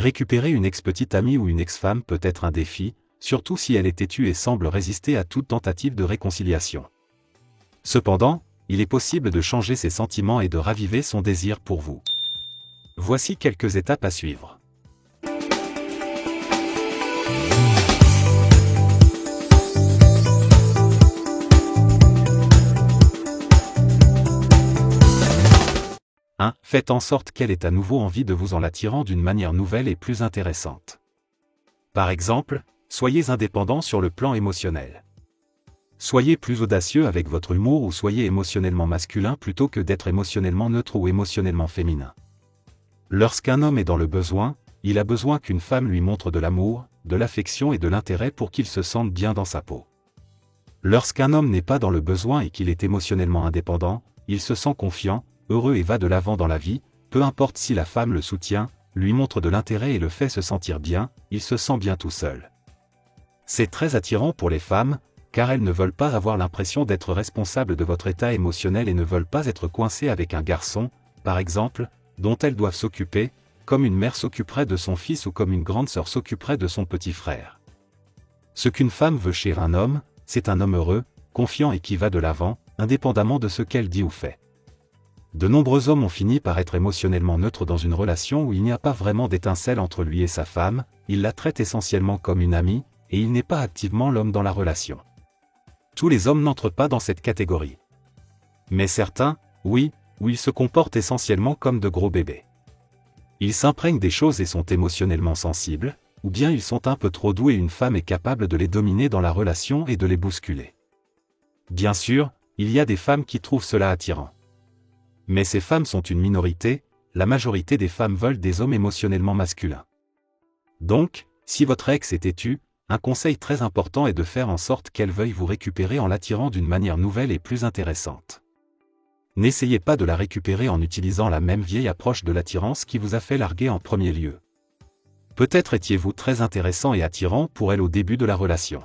Récupérer une ex-petite amie ou une ex-femme peut être un défi, surtout si elle est têtue et semble résister à toute tentative de réconciliation. Cependant, il est possible de changer ses sentiments et de raviver son désir pour vous. Voici quelques étapes à suivre. Faites en sorte qu'elle ait à nouveau envie de vous en l'attirant d'une manière nouvelle et plus intéressante. Par exemple, soyez indépendant sur le plan émotionnel. Soyez plus audacieux avec votre humour ou soyez émotionnellement masculin plutôt que d'être émotionnellement neutre ou émotionnellement féminin. Lorsqu'un homme est dans le besoin, il a besoin qu'une femme lui montre de l'amour, de l'affection et de l'intérêt pour qu'il se sente bien dans sa peau. Lorsqu'un homme n'est pas dans le besoin et qu'il est émotionnellement indépendant, il se sent confiant, heureux et va de l'avant dans la vie, peu importe si la femme le soutient, lui montre de l'intérêt et le fait se sentir bien, il se sent bien tout seul. C'est très attirant pour les femmes, car elles ne veulent pas avoir l'impression d'être responsables de votre état émotionnel et ne veulent pas être coincées avec un garçon, par exemple, dont elles doivent s'occuper, comme une mère s'occuperait de son fils ou comme une grande sœur s'occuperait de son petit frère. Ce qu'une femme veut chez un homme, c'est un homme heureux, confiant et qui va de l'avant, indépendamment de ce qu'elle dit ou fait. De nombreux hommes ont fini par être émotionnellement neutres dans une relation où il n'y a pas vraiment d'étincelle entre lui et sa femme, il la traite essentiellement comme une amie, et il n'est pas activement l'homme dans la relation. Tous les hommes n'entrent pas dans cette catégorie. Mais certains, oui, où ils se comportent essentiellement comme de gros bébés. Ils s'imprègnent des choses et sont émotionnellement sensibles, ou bien ils sont un peu trop doux et une femme est capable de les dominer dans la relation et de les bousculer. Bien sûr, il y a des femmes qui trouvent cela attirant. Mais ces femmes sont une minorité, la majorité des femmes veulent des hommes émotionnellement masculins. Donc, si votre ex est têtue, un conseil très important est de faire en sorte qu'elle veuille vous récupérer en l'attirant d'une manière nouvelle et plus intéressante. N'essayez pas de la récupérer en utilisant la même vieille approche de l'attirance qui vous a fait larguer en premier lieu. Peut-être étiez-vous très intéressant et attirant pour elle au début de la relation.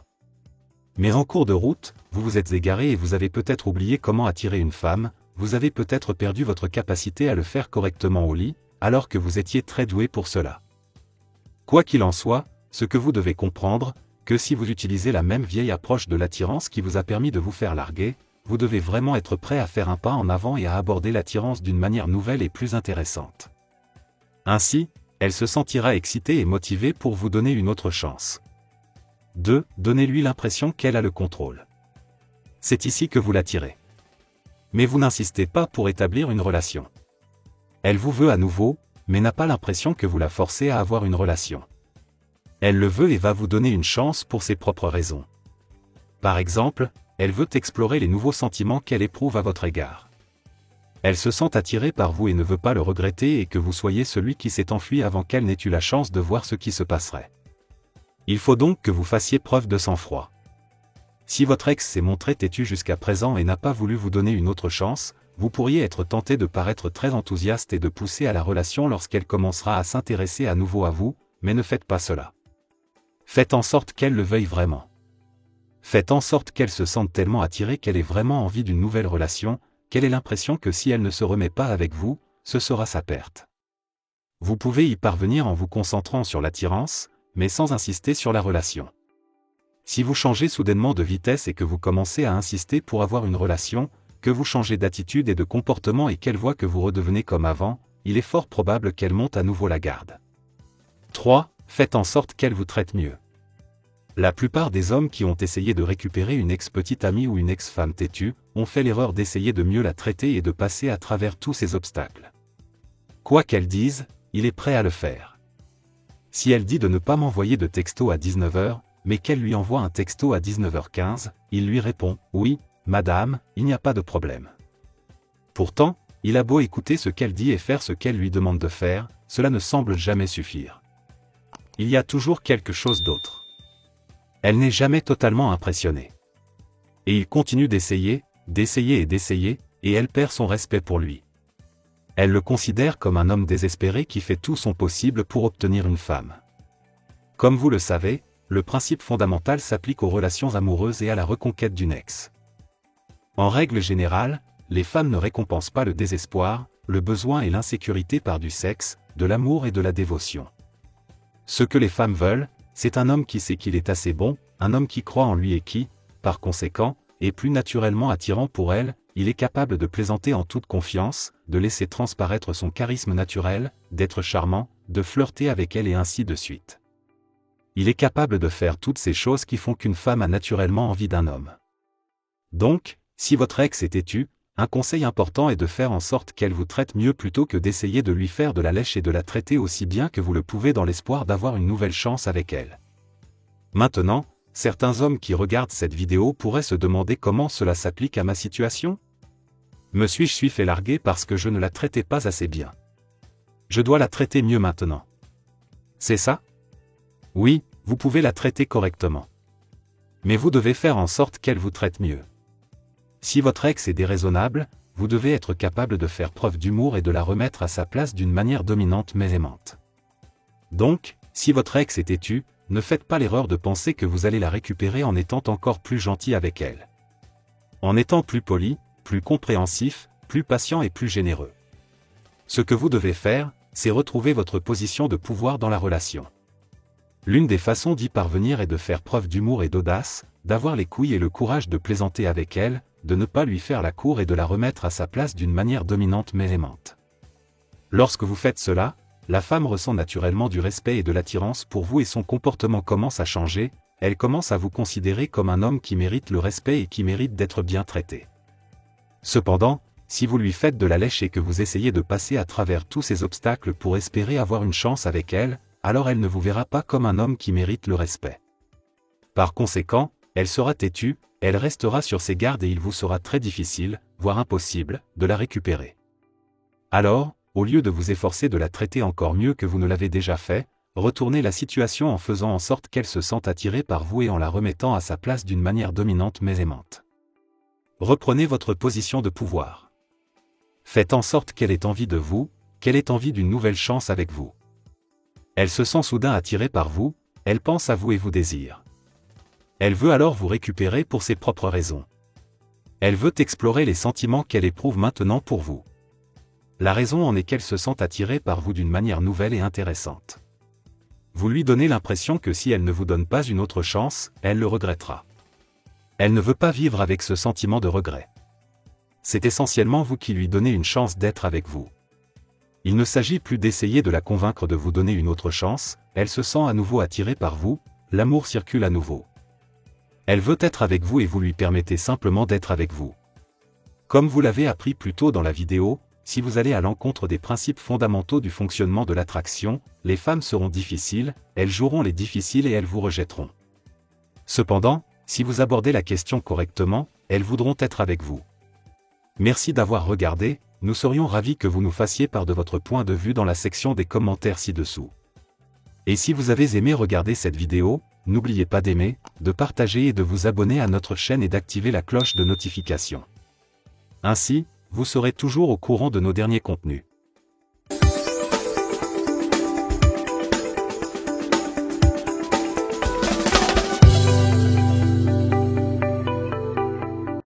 Mais en cours de route, vous vous êtes égaré et vous avez peut-être oublié comment attirer une femme, vous avez peut-être perdu votre capacité à le faire correctement au lit, alors que vous étiez très doué pour cela. Quoi qu'il en soit, ce que vous devez comprendre, que si vous utilisez la même vieille approche de l'attirance qui vous a permis de vous faire larguer, vous devez vraiment être prêt à faire un pas en avant et à aborder l'attirance d'une manière nouvelle et plus intéressante. Ainsi, elle se sentira excitée et motivée pour vous donner une autre chance. 2. Donnez-lui l'impression qu'elle a le contrôle. C'est ici que vous l'attirez. Mais vous n'insistez pas pour établir une relation. Elle vous veut à nouveau, mais n'a pas l'impression que vous la forcez à avoir une relation. Elle le veut et va vous donner une chance pour ses propres raisons. Par exemple, elle veut explorer les nouveaux sentiments qu'elle éprouve à votre égard. Elle se sent attirée par vous et ne veut pas le regretter et que vous soyez celui qui s'est enfui avant qu'elle n'ait eu la chance de voir ce qui se passerait. Il faut donc que vous fassiez preuve de sang-froid. Si votre ex s'est montré têtu jusqu'à présent et n'a pas voulu vous donner une autre chance, vous pourriez être tenté de paraître très enthousiaste et de pousser à la relation lorsqu'elle commencera à s'intéresser à nouveau à vous, mais ne faites pas cela. Faites en sorte qu'elle le veuille vraiment. Faites en sorte qu'elle se sente tellement attirée qu'elle ait vraiment envie d'une nouvelle relation, qu'elle ait l'impression que si elle ne se remet pas avec vous, ce sera sa perte. Vous pouvez y parvenir en vous concentrant sur l'attirance, mais sans insister sur la relation. Si vous changez soudainement de vitesse et que vous commencez à insister pour avoir une relation, que vous changez d'attitude et de comportement et qu'elle voit que vous redevenez comme avant, il est fort probable qu'elle monte à nouveau la garde. 3. Faites en sorte qu'elle vous traite mieux. La plupart des hommes qui ont essayé de récupérer une ex-petite amie ou une ex-femme têtue, ont fait l'erreur d'essayer de mieux la traiter et de passer à travers tous ces obstacles. Quoi qu'elle dise, il est prêt à le faire. Si elle dit de ne pas m'envoyer de texto à 19h, mais qu'elle lui envoie un texto à 19h15, il lui répond « Oui, madame, il n'y a pas de problème ». Pourtant, il a beau écouter ce qu'elle dit et faire ce qu'elle lui demande de faire, cela ne semble jamais suffire. Il y a toujours quelque chose d'autre. Elle n'est jamais totalement impressionnée. Et il continue d'essayer, et elle perd son respect pour lui. Elle le considère comme un homme désespéré qui fait tout son possible pour obtenir une femme. Comme vous le savez, le principe fondamental s'applique aux relations amoureuses et à la reconquête d'une ex. En règle générale, les femmes ne récompensent pas le désespoir, le besoin et l'insécurité par du sexe, de l'amour et de la dévotion. Ce que les femmes veulent, c'est un homme qui sait qu'il est assez bon, un homme qui croit en lui et qui, par conséquent, est plus naturellement attirant pour elles. Il est capable de plaisanter en toute confiance, de laisser transparaître son charisme naturel, d'être charmant, de flirter avec elle et ainsi de suite. Il est capable de faire toutes ces choses qui font qu'une femme a naturellement envie d'un homme. Donc, si votre ex est têtu, un conseil important est de faire en sorte qu'elle vous traite mieux plutôt que d'essayer de lui faire de la lèche et de la traiter aussi bien que vous le pouvez dans l'espoir d'avoir une nouvelle chance avec elle. Maintenant, certains hommes qui regardent cette vidéo pourraient se demander comment cela s'applique à ma situation. Me suis-je fait larguer parce que je ne la traitais pas assez bien? Je dois la traiter mieux maintenant. C'est ça? Oui, vous pouvez la traiter correctement. Mais vous devez faire en sorte qu'elle vous traite mieux. Si votre ex est déraisonnable, vous devez être capable de faire preuve d'humour et de la remettre à sa place d'une manière dominante mais aimante. Donc, si votre ex est têtu, ne faites pas l'erreur de penser que vous allez la récupérer en étant encore plus gentil avec elle. En étant plus poli, plus compréhensif, plus patient et plus généreux. Ce que vous devez faire, c'est retrouver votre position de pouvoir dans la relation. L'une des façons d'y parvenir est de faire preuve d'humour et d'audace, d'avoir les couilles et le courage de plaisanter avec elle, de ne pas lui faire la cour et de la remettre à sa place d'une manière dominante mais aimante. Lorsque vous faites cela, la femme ressent naturellement du respect et de l'attirance pour vous et son comportement commence à changer, elle commence à vous considérer comme un homme qui mérite le respect et qui mérite d'être bien traité. Cependant, si vous lui faites de la lèche et que vous essayez de passer à travers tous ces obstacles pour espérer avoir une chance avec elle, alors elle ne vous verra pas comme un homme qui mérite le respect. Par conséquent, elle sera têtue, elle restera sur ses gardes et il vous sera très difficile, voire impossible, de la récupérer. Alors, au lieu de vous efforcer de la traiter encore mieux que vous ne l'avez déjà fait, retournez la situation en faisant en sorte qu'elle se sente attirée par vous et en la remettant à sa place d'une manière dominante mais aimante. Reprenez votre position de pouvoir. Faites en sorte qu'elle ait envie de vous, qu'elle ait envie d'une nouvelle chance avec vous. Elle se sent soudain attirée par vous, elle pense à vous et vous désire. Elle veut alors vous récupérer pour ses propres raisons. Elle veut explorer les sentiments qu'elle éprouve maintenant pour vous. La raison en est qu'elle se sent attirée par vous d'une manière nouvelle et intéressante. Vous lui donnez l'impression que si elle ne vous donne pas une autre chance, elle le regrettera. Elle ne veut pas vivre avec ce sentiment de regret. C'est essentiellement vous qui lui donnez une chance d'être avec vous. Il ne s'agit plus d'essayer de la convaincre de vous donner une autre chance, elle se sent à nouveau attirée par vous, l'amour circule à nouveau. Elle veut être avec vous et vous lui permettez simplement d'être avec vous. Comme vous l'avez appris plus tôt dans la vidéo, si vous allez à l'encontre des principes fondamentaux du fonctionnement de l'attraction, les femmes seront difficiles, elles joueront les difficiles et elles vous rejetteront. Cependant, si vous abordez la question correctement, elles voudront être avec vous. Merci d'avoir regardé, nous serions ravis que vous nous fassiez part de votre point de vue dans la section des commentaires ci-dessous. Et si vous avez aimé regarder cette vidéo, n'oubliez pas d'aimer, de partager et de vous abonner à notre chaîne et d'activer la cloche de notification. Ainsi, vous serez toujours au courant de nos derniers contenus.